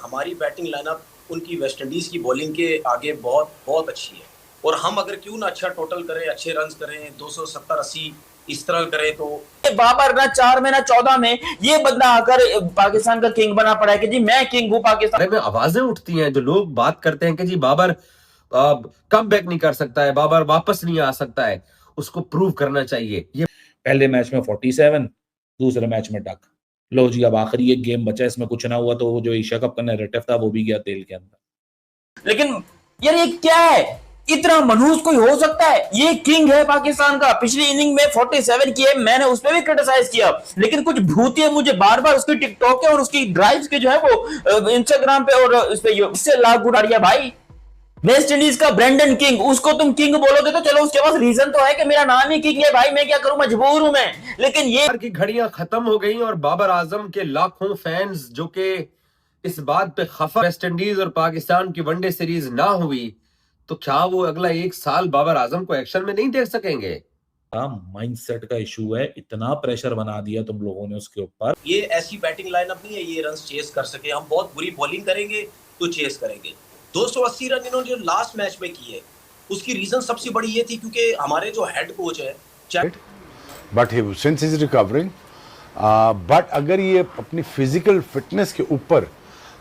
हमारी batting lineup उनकी West Indies की बॉलिंग के आगे बहुत बहुत अच्छी है, और हम अगर क्यों ना अच्छा टोटल करें, अच्छे रन करें, 270-80 इस तरह करें तो बाबर ना 4 में ना 14 में ये बंदा आकर पाकिस्तान का किंग बना पड़ा है कि जी मैं किंग हूं पाकिस्तान में। आवाजें उठती हैं, जो लोग बात करते हैं कि जी बाबर कम बैक नहीं कर सकता है, बाबर वापस नहीं आ सकता है, उसको प्रूव करना चाहिए। ये पहले मैच में 47, दूसरे मैच में डक। लो जी, अब आखिरी एक गेम बचा, इसमें कुछ ना हुआ तो वो जो एशिया कप का नैरेटिव था वो भी गया तेल के अंदर। लेकिन यार ये क्या है, इतना मनहूस कोई हो सकता है? ये किंग है पाकिस्तान का, पिछली इनिंग में 47 किए, मैंने उस पर भी क्रिटिसाइज किया, लेकिन कुछ भूतिया मुझे बार बार उसकी टिकटॉक के और उसकी ड्राइव्स के जो है वो इंस्टाग्राम पे और इस पे इससे लाख उड़ा दिया भाई। वेस्ट इंडीज का ब्रेंडन किंग, उसको तुम किंग बोलोगे तो चलो, उसके पास रीजन तो है कि मेरा नाम ही किंग है भाई, मैं क्या करूं, मजबूर हूं मैं। लेकिन ये की घड़ियां खत्म हो गई और बाबर आजम के लाखों फैंस जो कि इस बात पे खफा वेस्ट इंडीज और पाकिस्तान की वनडे सीरीज ना हुई, तो क्या वो अगला 1 साल बाबर आजम को एक्शन में नहीं देख सकेंगे? माइंडसेट का इशू है, इतना प्रेशर बना दिया तुम लोगों ने उसके ऊपर। ये ऐसी बैटिंग लाइनअप नहीं है ये रन चेस कर सके। हम बहुत बुरी बॉलिंग करेंगे तो चेस करेंगे। 280 रन इन्होंने जो लास्ट मैच में किए, उसकी रीजन सबसे बड़ी ये थी क्योंकि हमारे जो हेड कोच है, but since is recovering, but अगर ये अपनी फिजिकल फिटनेस के ऊपर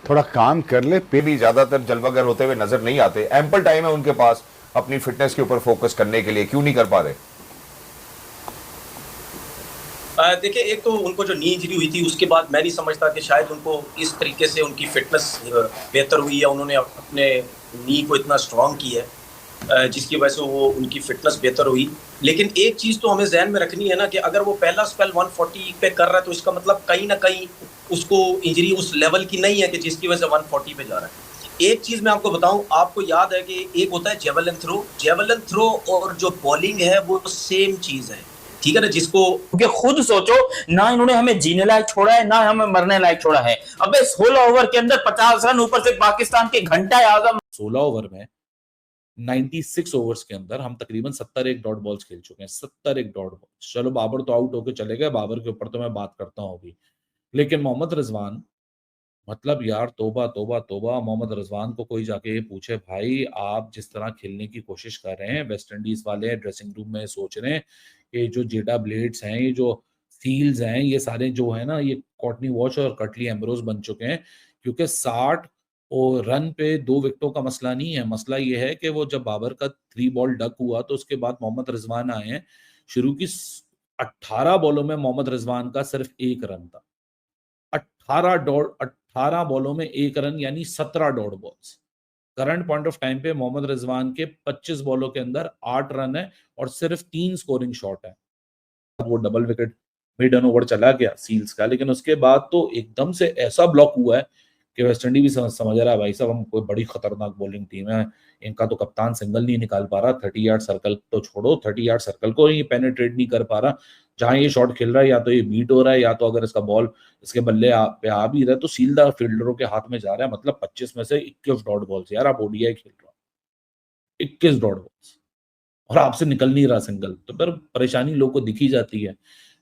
थोड़ा काम कर ले, पे भी ज्यादातर जलवागर होते हुए नजर नहीं आते। एम्पल टाइम है उनके पास अपनी फिटनेस के ऊपर फोकस करने के लिए, क्यों नहीं कर पा रहे? देखिए, एक तो उनको जो नी इंजरी हुई थी उसके बाद मैं नहीं समझता कि शायद उनको इस तरीके से उनकी फिटनेस बेहतर हुई है, उन्होंने अपने नी को इतना स्ट्रांग किया है जिसकी वजह से वो उनकी फिटनेस बेहतर हुई। लेकिन एक चीज़ तो हमें जहन में रखनी है ना कि अगर वो पहला स्पेल 140 पे कर रहा है तो इसका मतलब कहीं ना कहीं उसको इंजरी उस लेवल की नहीं है कि जिसकी वजह से 140 पे जा रहा है। एक चीज़ मैं आपको बताऊं, आपको याद है कि एक होता है जेवलिन थ्रो और जो बॉलिंग है वो सेम चीज़ है, ठीक है ना? जिसको खुद सोचो ना, इन्होंने हमें जीने लायक छोड़ा है ना हमें मरने लायक छोड़ा है। अबे 16 ओवर के अंदर 50 रन, ऊपर से पाकिस्तान के घंटा आजम। 16 ओवर में 96 ओवर्स के अंदर हम तकरीबन 71 डॉट बॉल्स खेल चुके हैं। 71 डॉट बॉल्स। चलो बाबर तो आउट होके चले गए, बाबर के ऊपर तो मैं बात करता हूँ अभी, लेकिन मोहम्मद रिजवान, मतलब यार तोबा तोबा तोबा। मोहम्मद रिजवान को कोई जाके ये पूछे, भाई आप जिस तरह खेलने की कोशिश कर रहे हैं, वेस्ट इंडीज वाले ड्रेसिंग रूम में सोच रहे हैं कि जो जेडा ब्लेड्स हैं, ये जो सील्स हैं, ये सारे जो है ना, ये कॉटनी वॉच और कटली एम्ब्रोज बन चुके हैं, क्योंकि 60 और रन पे 2 विकेटों का मसला नहीं है। मसला ये है कि वो जब बाबर का 3 बॉल डक हुआ तो उसके बाद मोहम्मद रिजवान आए हैं। शुरू की 18 बॉलों में मोहम्मद रिजवान का सिर्फ 1 रन था। 18 बॉलों में 1 रन, यानी 17 dot balls. Current point of time पे मोहम्मद रिजवान के 25 बॉलों के अंदर 8 रन है और सिर्फ 3 स्कोरिंग शॉट है। वो डबल विकेट मिड ओवर चला गया सील्स का, लेकिन उसके बाद तो एकदम से ऐसा ब्लॉक हुआ है कि वेस्ट इंडीज भी समझ रहा है भाई साहब हम कोई बड़ी खतरनाक बॉलिंग टीम है। इनका तो कप्तान सिंगल नहीं निकाल पा रहा, 30 यार्ड सर्कल तो छोड़ो, 30 यार्ड सर्कल को ही पेनिट्रेट नहीं कर पा रहा। जहां ये शॉट खेल रहा है या तो ये बीट हो रहा है, या तो अगर इसका बॉल इसके बल्ले पे आ भी रहा है तो सीलदार फील्डरों के हाथ में जा रहा है। मतलब 25 में से 21 डॉट बॉल्स, यार आप ओडीआई खेल रहे हो, 21 डॉट बॉल्स और आपसे निकल नहीं रहा सिंगल, तो फिर परेशानी लोगों को दिखी जाती है।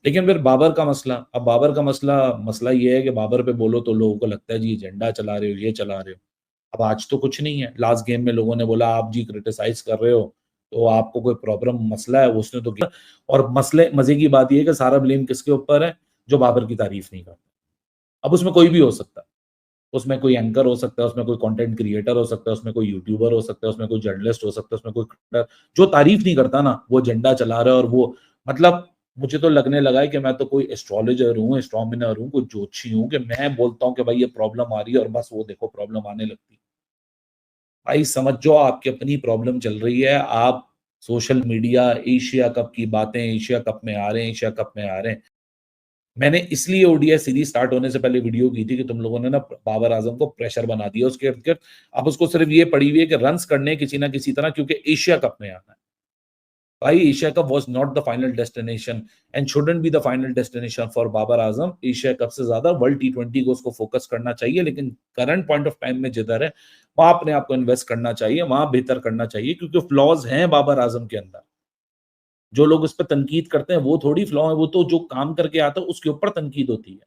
लेकिन फिर बाबर का मसला, अब बाबर का मसला ये है कि बाबर पे बोलो तो लोगों को लगता है जी एजेंडा चला रहे हो, ये चला रहे हो। अब आज तो कुछ नहीं है, लास्ट गेम में लोगों ने बोला आप जी क्रिटिसाइज कर रहे हो तो आपको कोई प्रॉब्लम मसला है, उसने तो किया। और मजे की बात यह है कि सारा ब्लेम किसके ऊपर है? जो बाबर की तारीफ नहीं करता। अब उसमें कोई भी हो सकता है, उसमें कोई एंकर हो सकता है, उसमें कोई कंटेंट क्रिएटर हो सकता है, उसमें कोई यूट्यूबर हो सकता है, उसमें कोई जर्नलिस्ट हो सकता है, उसमें कोई जो तारीफ नहीं करता ना, वो एजेंडा चला रहा है। और वो मतलब मुझे तो लगने लगा है कि मैं तो कोई एस्ट्रोलॉजर हूँ, एस्ट्रोमिनर हूँ, कोई ज्योतिषी हूँ, कि मैं बोलता हूँ कि भाई ये प्रॉब्लम आ रही है और बस वो देखो प्रॉब्लम आने लगती है। भाई समझ जाओ आपकी अपनी प्रॉब्लम चल रही है। आप सोशल मीडिया, एशिया कप की बातें, एशिया कप में आ रहे हैं, एशिया कप में आ रहे हैं। मैंने इसलिए ओडीआई सीरीज स्टार्ट होने से पहले वीडियो की थी कि तुम लोगों ने ना बाबर आजम को प्रेशर बना दिया उसके इर्द गिर्द। अब उसको सिर्फ ये पड़ी हुई है कि रन्स करने किसी ना किसी तरह, क्योंकि एशिया कप में आना है। भाई Asia cup was not the final destination and shouldn't be the final destination for Babar Azam. Asia cup से ज्यादा वर्ल्ड टी20 को उसको फोकस करना चाहिए, लेकिन करंट पॉइंट ऑफ टाइम में जिधर है वहां अपने आप को इन्वेस्ट करना चाहिए, वहां बेहतर करना चाहिए, क्योंकि फ्लॉज हैं बाबर आजम के अंदर। जो लोग उस पर तनकीद करते हैं वो थोड़ी फ्लॉ है, वो तो जो काम करके आता है उसके ऊपर तनकीद होती है।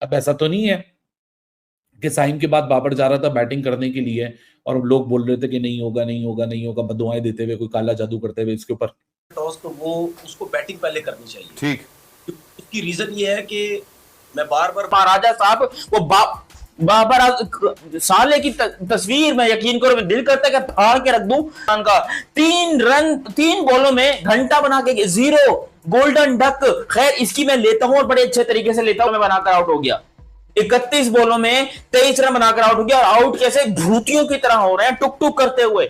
अब ऐसा तो नहीं है कि साइम के बाद बाबर जा रहा था बैटिंग करने के लिए और लोग बोल रहे थे कि नहीं होगा नहीं होगा नहीं होगा, बददुआएं देते हुए, कोई काला जादू करते हुए इसके ऊपर। टॉस तो वो उसको बैटिंग पहले करनी चाहिए। ठीक, उसकी रीजन ये है कि मैं बार बार महाराजा साहब वो बाबर साले की तस्वीर में यकीन करो, दिल करता है कि फाड़ के रख दूं का। 3 रन 3 बॉलों में घंटा बना के 0 गोल्डन डक। खैर इसकी मैं लेता हूं और बड़े अच्छे तरीके से लेता हूं, मैं बनाकर आउट हो गया। 31 बॉलों में 23 रन बनाकर आउट हो गया। और आउट कैसे, भूतियों की तरह हो रहे हैं, टुक टुक करते हुए।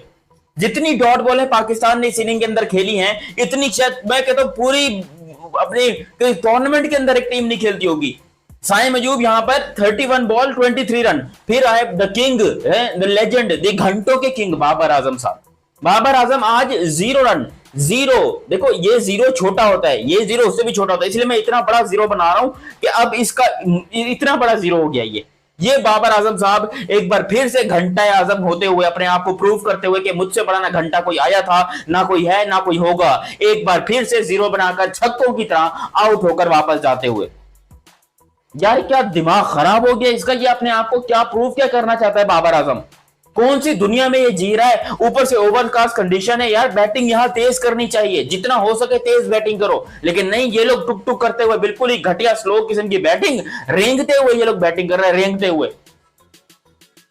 जितनी डॉट बॉल है पाकिस्तान ने इस इनिंग के अंदर खेली हैं, इतनी शायद मैं कहता हूं पूरी अपनी टूर्नामेंट के अंदर एक टीम नहीं खेलती होगी। साइम अयूब यहां पर 31 बॉल 23 रन। फिर आए the king, the legend, the घंटों के किंग बाबर आजम साहब। बाबर आजम आज 0 रन 0। देखो ये 0 छोटा होता है, ये 0 उससे भी छोटा होता है, इसलिए मैं इतना बड़ा 0 बना रहा हूं कि अब इसका इतना बड़ा 0 हो गया। ये बाबर आजम साहब एक बार फिर से घंटा आजम होते हुए, अपने आप को प्रूव करते हुए कि मुझसे बड़ा ना घंटा कोई आया था, ना कोई है, ना कोई होगा। एक बार फिर से 0 बनाकर छक्कों की तरह आउट होकर वापस जाते हुए। यार क्या दिमाग खराब हो गया इसका, ये अपने आप को क्या प्रूव क्या करना चाहता है बाबर आजम? कौन सी दुनिया में ये जी रहा है? ऊपर से ओवरकास्ट कंडीशन है यार, बैटिंग यहां तेज करनी चाहिए, जितना हो सके तेज बैटिंग करो। लेकिन नहीं, ये लोग टुक टुक करते हुए, बिल्कुल ही घटिया स्लो किस्म की बैटिंग, रेंगते हुए ये लोग बैटिंग कर रहे हैं, रेंगते हुए।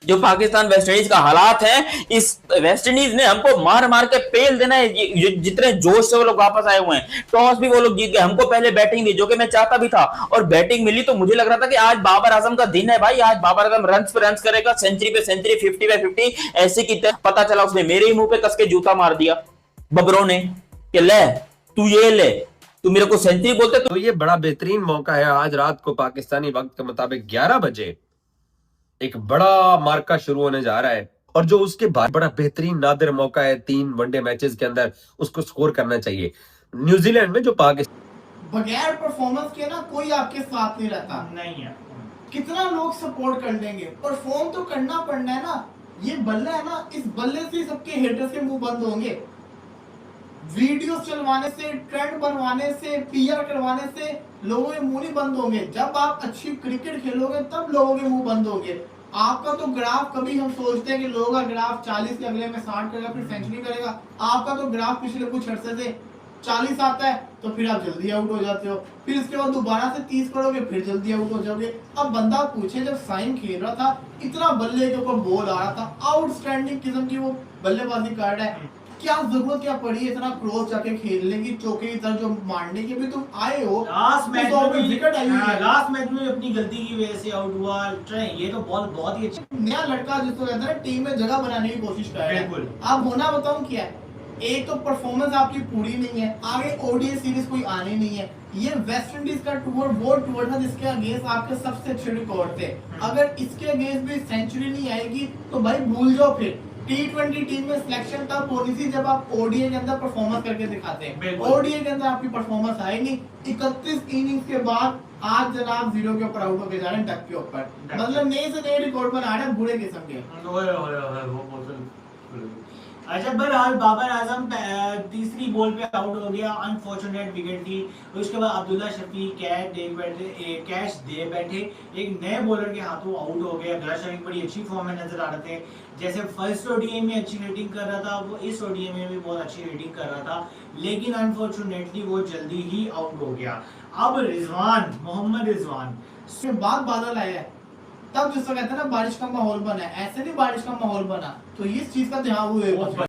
जो पाकिस्तान वेस्ट इंडीज का हालात है, इस वेस्ट इंडीज ने हमको मार मार के पेल देना है। जितने जोश से वो लोग वापस आए हुए हैं, टॉस भी वो लोग जीत गए, हमको पहले बैटिंग दी, जो कि मैं चाहता भी था, और बैटिंग मिली तो मुझे लग रहा था कि आज बाबर आजम का दिन है भाई, आज बाबर आजम रन पे रन करेगा, सेंचुरी पे सेंचुरी, 50 पे 50 ऐसे की। पता चला उसने मेरे ही मुंह पे कस के जूता मार दिया बबरों ने कि ले तू ये ले, तू मेरे को सेंचुरी बोलते। तो ये बड़ा बेहतरीन मौका है आज रात को पाकिस्तानी वक्त के मुताबिक 11 बजे एक बड़ा मार्का शुरू होने जा रहा है, और जो उसके बाद बड़ा बेहतरीन नादिर मौका है 3 वनडे मैचेस के अंदर उसको स्कोर करना चाहिए। न्यूजीलैंड में जो पाकिस्तान बगैर परफॉर्मेंस के ना कोई आपके साथ नहीं रहता, नहीं है। कितना लोग सपोर्ट कर देंगे, परफॉर्म तो करना पड़ना है ना। ये बल्ला है ना, इस बल्ले से सबके हेटर्स के मुंह बंद होंगे। वीडियो चलवाने से, ट्रेंड बनवाने से, पीआर करवाने से लोगों के मुंह नहीं बंद होंगे। जब आप अच्छी क्रिकेट खेलोगे तब लोगों के मुंह बंद होंगे। आपका तो ग्राफ, कभी हम सोचते हैं कि लोगों का ग्राफ 40 के अगले में 60 करेगा, फिर सेंचुरी करेगा। आपका तो ग्राफ पिछले कुछ अर्से से 40 आता है, तो फिर आप जल्दी आउट हो जाते हो। फिर इसके बाद दोबारा से 30 करोगे, फिर जल्दी आउट हो जाओगे। अब बंदा पूछे, जब साइम खेल रहा था, इतना बल्ले के ऊपर बॉल आ रहा था, आउटस्टैंडिंग किस्म की वो बल्लेबाजी कर रहा है, क्या जरूरत क्या पड़ी है इतना क्रॉस जाके खेलने की, चौके की तरह जो मारने की? भी तुम आए हो लास्ट मैच में विकेट आई हुई है, लास्ट मैच में अपनी गलती की वजह से आउट हुआ। ये तो बॉल बहुत ही अच्छी, नया लड़का जिसको कहते हैं टीम में जगह बनाने की कोशिश कर रहा है। अब होना बताऊं क्या है, एक तो परफॉर्मेंस आपकी पूरी नहीं है, आगे ओडीआई सीरीज कोई आनी नहीं है। ये वेस्ट इंडीज का टूर वो टूर था जिसके अगेंस्ट आपके सबसे अच्छे रिकॉर्ड थे। अगर इसके अगेंस्ट भी सेंचुरी नहीं आएगी तो भाई भूल जाओ। फिर T20 टीम में सिलेक्शन तब होनी थी जब आप ओडीआई के अंदर परफॉर्मेंस करके दिखाते हैं। ओडीआई के अंदर आपकी परफॉर्मेंस आएगी। 31 इनिंग्स के बाद आज जनाब 0 के ऊपर आउट होके जा रहे हैं, टक के ऊपर, मतलब नए से नए रिकॉर्ड बना रहे हैं बुरे किस्म के। अच्छा, बहरहाल बाबर आजम तीसरी बॉल पे आउट हो गया, अनफॉर्चुनेट विकेट थी। उसके बाद अब्दुल्ला शफी कैश दे बैठे, एक नए बॉलर के हाथों आउट हो गया। अब्दुल्ला शफी बड़ी अच्छी फॉर्म में नजर आ रहे थे, जैसे फर्स्ट ओडीआई में अच्छी रेटिंग कर रहा था, वो इस ओडीआई में भी बहुत अच्छी रेटिंग कर रहा था, लेकिन अनफॉर्चुनेटली वो जल्दी ही आउट हो गया। अब मोहम्मद रिजवान उसके बाद बादल आया, तब जिसको कहते हैं ना बारिश का माहौल बना है, ऐसे नहीं बारिश का माहौल बना, तो इस चीज का ध्यान हुए।